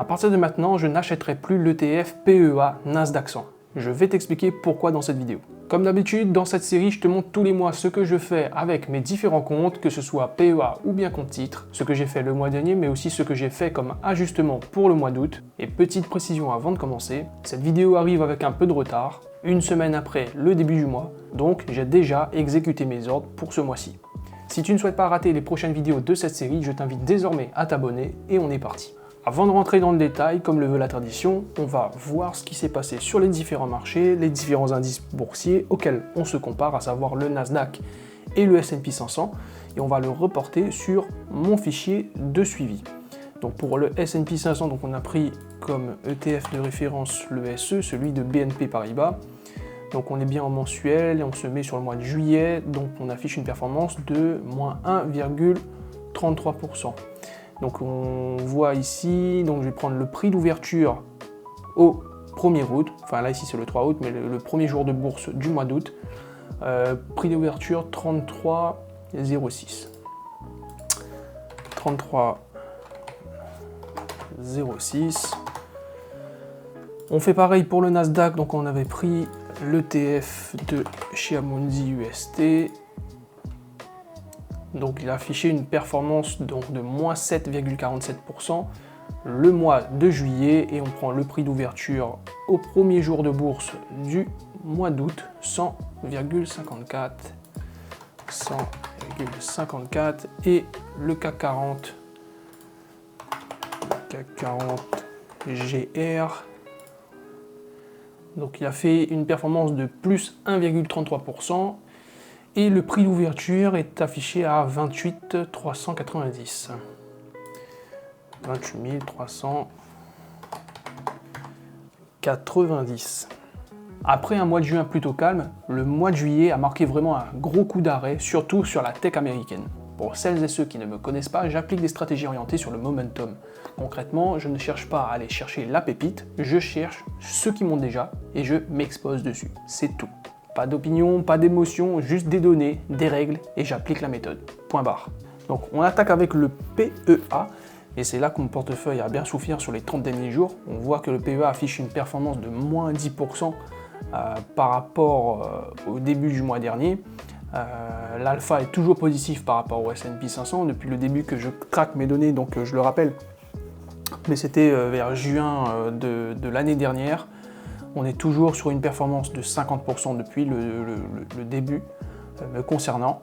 À partir de maintenant, je n'achèterai plus l'ETF PEA Nasdaq 100. Je vais t'expliquer pourquoi dans cette vidéo. Comme d'habitude, dans cette série, je te montre tous les mois ce que je fais avec mes différents comptes, que ce soit PEA ou bien compte titre, ce que j'ai fait le mois dernier, mais aussi ce que j'ai fait comme ajustement pour le mois d'août. Et petite précision avant de commencer, cette vidéo arrive avec un peu de retard, une semaine après le début du mois, donc j'ai déjà exécuté mes ordres pour ce mois-ci. Si tu ne souhaites pas rater les prochaines vidéos de cette série, je t'invite désormais à t'abonner et on est parti. Avant de rentrer dans le détail, comme le veut la tradition, on va voir ce qui s'est passé sur les différents marchés, les différents indices boursiers auxquels on se compare, à savoir le Nasdaq et le S&P 500, et on va le reporter sur mon fichier de suivi. Donc pour le S&P 500, donc on a pris comme ETF de référence le SE, celui de BNP Paribas. Donc on est bien en mensuel et on se met sur le mois de juillet, donc on affiche une performance de moins 1,33%. Donc on voit ici, donc je vais prendre le prix d'ouverture au 1er août, enfin là ici c'est le 3 août, mais le premier jour de bourse du mois d'août. Prix d'ouverture 33,06. 33,06. On fait pareil pour le Nasdaq, donc on avait pris l'ETF de chez Amundi UST. Donc il a affiché une performance donc, de moins 7,47% le mois de juillet et on prend le prix d'ouverture au premier jour de bourse du mois d'août, 100,54 et le CAC 40 GR. Donc il a fait une performance de plus 1,33%. Et le prix d'ouverture est affiché à 28 390. 28 390. Après un mois de juin plutôt calme, le mois de juillet a marqué vraiment un gros coup d'arrêt, surtout sur la tech américaine. Pour celles et ceux qui ne me connaissent pas, j'applique des stratégies orientées sur le momentum. Concrètement, je ne cherche pas à aller chercher la pépite, je cherche ceux qui montent déjà et je m'expose dessus. C'est tout. Pas d'opinion, pas d'émotion, juste des données, des règles et j'applique la méthode. Point barre. Donc on attaque avec le PEA et c'est là que mon portefeuille a bien souffert sur les 30 derniers jours. On voit que le PEA affiche une performance de moins 10% par rapport au début du mois dernier. L'alpha est toujours positif par rapport au S&P 500 depuis le début que je traque mes données, donc je le rappelle, mais c'était vers juin de l'année dernière. On est toujours sur une performance de 50% depuis le début me concernant.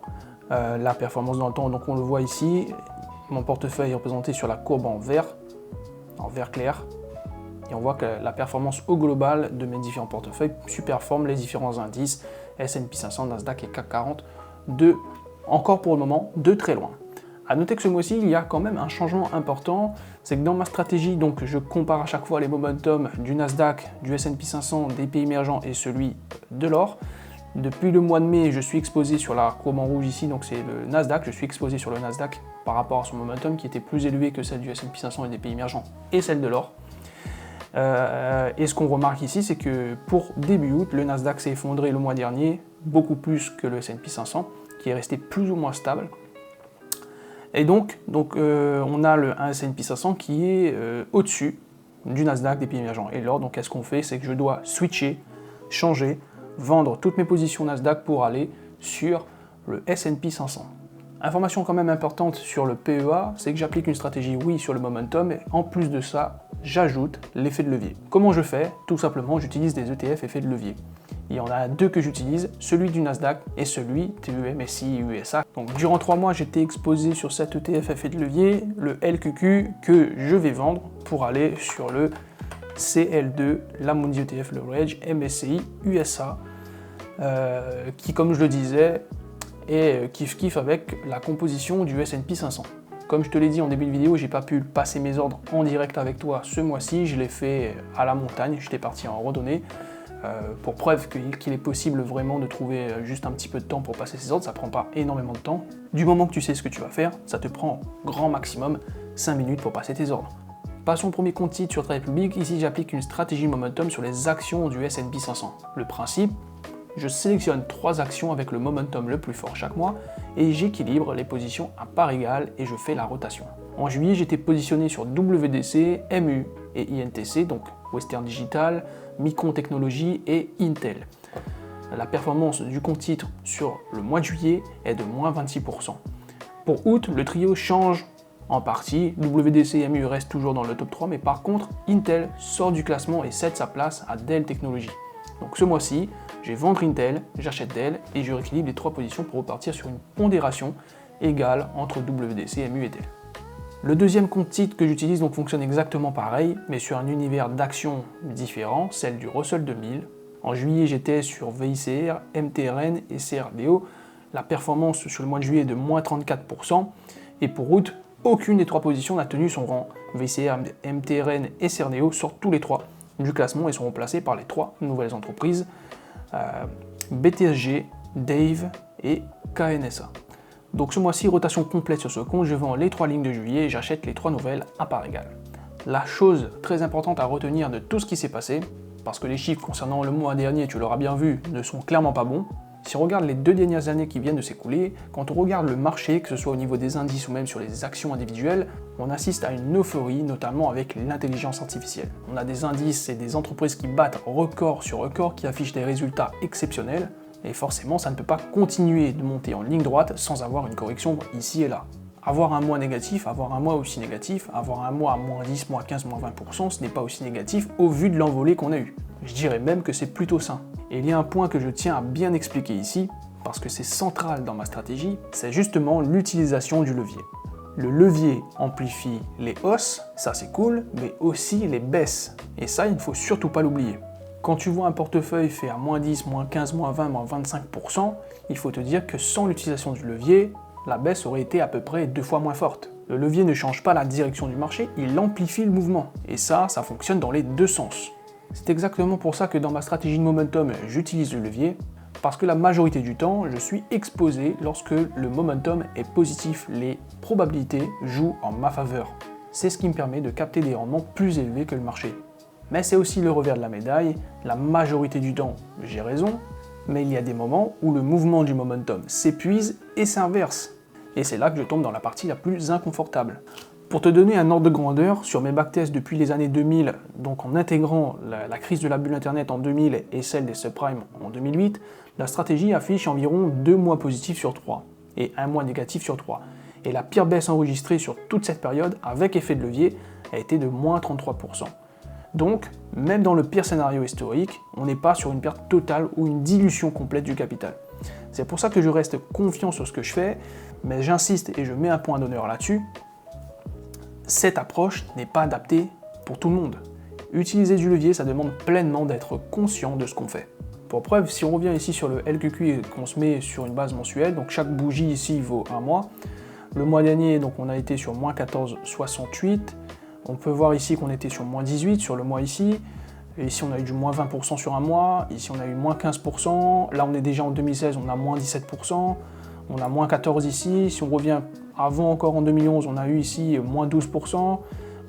La performance dans le temps, donc on le voit ici, mon portefeuille est représenté sur la courbe en vert clair. Et on voit que la performance au global de mes différents portefeuilles superforme les différents indices S&P 500, Nasdaq et CAC 40 encore pour le moment, de très loin. A noter que ce mois-ci, il y a quand même un changement important, c'est que dans ma stratégie, donc je compare à chaque fois les momentum du Nasdaq, du S&P 500, des pays émergents et celui de l'or. Depuis le mois de mai, je suis exposé sur la courbe en rouge ici, donc c'est le Nasdaq, je suis exposé sur le Nasdaq par rapport à son momentum qui était plus élevé que celle du S&P 500 et des pays émergents et celle de l'or. Et ce qu'on remarque ici, c'est que pour début août, le Nasdaq s'est effondré le mois dernier, beaucoup plus que le S&P 500, qui est resté plus ou moins stable. Et donc on a le S&P 500 qui est au-dessus du Nasdaq des pays émergents. Et l'or, donc qu'est-ce qu'on fait? C'est que je dois switcher, changer, vendre toutes mes positions Nasdaq pour aller sur le S&P 500. Information quand même importante sur le PEA, c'est que j'applique une stratégie oui sur le momentum, et en plus de ça, j'ajoute l'effet de levier. Comment je fais? Tout simplement, j'utilise des ETF effets de levier. Il y en a deux que j'utilise, celui du Nasdaq et celui du MSCI USA. Donc durant 3 mois, j'étais exposé sur cet ETF effet de levier, le LQQ, que je vais vendre pour aller sur le CL2, l'Amundi ETF Leverage MSCI USA, qui, comme je le disais, est kiff-kiff avec la composition du S&P 500. Comme je te l'ai dit en début de vidéo, j'ai pas pu passer mes ordres en direct avec toi ce mois-ci, je l'ai fait à la montagne, j'étais parti en randonnée. Pour preuve qu'il est possible vraiment de trouver juste un petit peu de temps pour passer ses ordres, ça prend pas énormément de temps. Du moment que tu sais ce que tu vas faire, ça te prend grand maximum 5 minutes pour passer tes ordres. Passons au premier compte titre sur Trade Republic, ici j'applique une stratégie momentum sur les actions du S&P 500. Le principe, je sélectionne 3 actions avec le momentum le plus fort chaque mois et j'équilibre les positions à part égale et je fais la rotation. En juillet, j'étais positionné sur WDC, MU et INTC, donc Western Digital, Micron Technology et Intel. La performance du compte titre sur le mois de juillet est de moins 26%. Pour août, le trio change en partie, WDC et MU restent toujours dans le top 3, mais par contre, Intel sort du classement et cède sa place à Dell Technologies. Donc ce mois-ci, je vais vendre Intel, j'achète Dell et je rééquilibre les trois positions pour repartir sur une pondération égale entre WDC, MU et Dell. Le deuxième compte titre que j'utilise donc fonctionne exactement pareil, mais sur un univers d'action différent, celle du Russell 2000. En juillet, j'étais sur VICR, MTRN et CRDO. La performance sur le mois de juillet est de moins 34%. Et pour août, aucune des trois positions n'a tenu son rang. VICR, MTRN et CRDO sortent tous les trois du classement et sont remplacés par les trois nouvelles entreprises BTSG, Dave et KNSA. Donc ce mois-ci, rotation complète sur ce compte, je vends les trois lignes de juillet et j'achète les trois nouvelles à part égale. La chose très importante à retenir de tout ce qui s'est passé, parce que les chiffres concernant le mois dernier, tu l'auras bien vu, ne sont clairement pas bons. Si on regarde les 2 dernières années qui viennent de s'écouler, quand on regarde le marché, que ce soit au niveau des indices ou même sur les actions individuelles, on assiste à une euphorie, notamment avec l'intelligence artificielle. On a des indices et des entreprises qui battent record sur record, qui affichent des résultats exceptionnels, et forcément ça ne peut pas continuer de monter en ligne droite sans avoir une correction ici et là. Avoir un mois négatif, avoir un mois aussi négatif, avoir un mois à moins 10, moins 15, moins 20%, ce n'est pas aussi négatif au vu de l'envolée qu'on a eu. Je dirais même que c'est plutôt sain. Et il y a un point que je tiens à bien expliquer ici, parce que c'est central dans ma stratégie, c'est justement l'utilisation du levier. Le levier amplifie les hausses, ça c'est cool, mais aussi les baisses. Et ça, il ne faut surtout pas l'oublier. Quand tu vois un portefeuille fait à moins 10, moins 15, moins 20, moins 25%, il faut te dire que sans l'utilisation du levier, la baisse aurait été à peu près 2 fois moins forte. Le levier ne change pas la direction du marché, il amplifie le mouvement. Et ça fonctionne dans les deux sens. C'est exactement pour ça que dans ma stratégie de momentum, j'utilise le levier, parce que la majorité du temps, je suis exposé lorsque le momentum est positif. Les probabilités jouent en ma faveur. C'est ce qui me permet de capter des rendements plus élevés que le marché. Mais c'est aussi le revers de la médaille, la majorité du temps, j'ai raison, mais il y a des moments où le mouvement du momentum s'épuise et s'inverse. Et c'est là que je tombe dans la partie la plus inconfortable. Pour te donner un ordre de grandeur, sur mes backtests depuis les années 2000, donc en intégrant la crise de la bulle internet en 2000 et celle des subprimes en 2008, la stratégie affiche environ 2 mois positifs sur 3 et 1 mois négatif sur 3. Et la pire baisse enregistrée sur toute cette période, avec effet de levier, a été de moins 33%. Donc, même dans le pire scénario historique, on n'est pas sur une perte totale ou une dilution complète du capital. C'est pour ça que je reste confiant sur ce que je fais, mais j'insiste et je mets un point d'honneur là-dessus. Cette approche n'est pas adaptée pour tout le monde. Utiliser du levier, ça demande pleinement d'être conscient de ce qu'on fait. Pour preuve, si on revient ici sur le LQQ et qu'on se met sur une base mensuelle, donc chaque bougie ici vaut un mois. Le mois dernier, donc on a été sur moins 14,68. On peut voir ici qu'on était sur moins 18 sur le mois ici. Et ici, on a eu du moins 20% sur un mois. Ici, on a eu moins 15%. Là, on est déjà en 2016, on a moins 17%. On a moins 14 ici. Si on revient avant encore en 2011, on a eu ici moins 12%,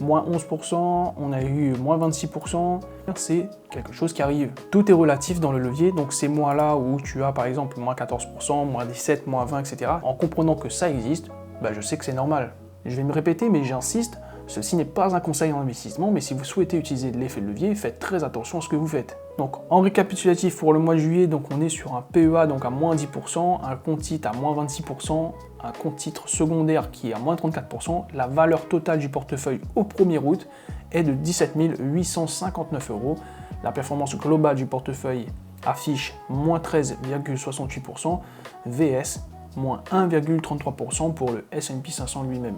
moins 11%, on a eu moins 26%. C'est quelque chose qui arrive. Tout est relatif dans le levier. Donc ces mois-là où tu as par exemple moins 14%, moins 17%, moins 20%, etc. En comprenant que ça existe, je sais que c'est normal. Je vais me répéter, mais j'insiste. Ceci n'est pas un conseil en investissement, mais si vous souhaitez utiliser de l'effet de levier, faites très attention à ce que vous faites. Donc en récapitulatif pour le mois de juillet, donc on est sur un PEA donc à moins 10%, un compte titre à moins 26%, un compte titre secondaire qui est à moins 34%. La valeur totale du portefeuille au 1er août est de 17 859 €. La performance globale du portefeuille affiche moins 13,68%, VS moins 1,33% pour le S&P 500 lui-même.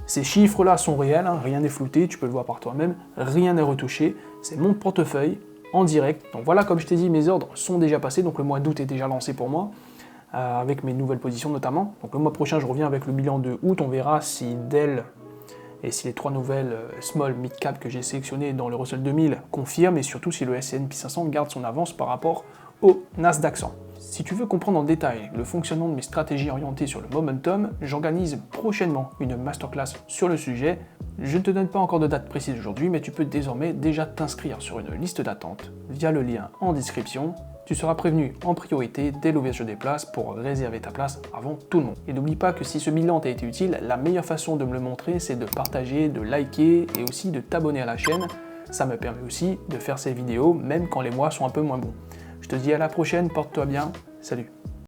Ces chiffres-là sont réels, rien n'est flouté, tu peux le voir par toi-même, rien n'est retouché, c'est mon portefeuille en direct. Donc voilà, comme je t'ai dit, mes ordres sont déjà passés, donc le mois d'août est déjà lancé pour moi, avec mes nouvelles positions notamment. Donc le mois prochain, je reviens avec le bilan de août, on verra si Dell et si les 3 nouvelles small mid cap que j'ai sélectionnées dans le Russell 2000 confirment, et surtout si le S&P 500 garde son avance par rapport au Nasdaq 100. Si tu veux comprendre en détail le fonctionnement de mes stratégies orientées sur le momentum, j'organise prochainement une masterclass sur le sujet. Je ne te donne pas encore de date précise aujourd'hui, mais tu peux désormais déjà t'inscrire sur une liste d'attente via le lien en description. tu seras prévenu en priorité dès l'ouverture des places pour réserver ta place avant tout le monde. Et n'oublie pas que si ce bilan t'a été utile, la meilleure façon de me le montrer, c'est de partager, de liker et aussi de t'abonner à la chaîne. Ça me permet aussi de faire ces vidéos même quand les mois sont un peu moins bons. Je te dis à la prochaine, porte-toi bien, salut.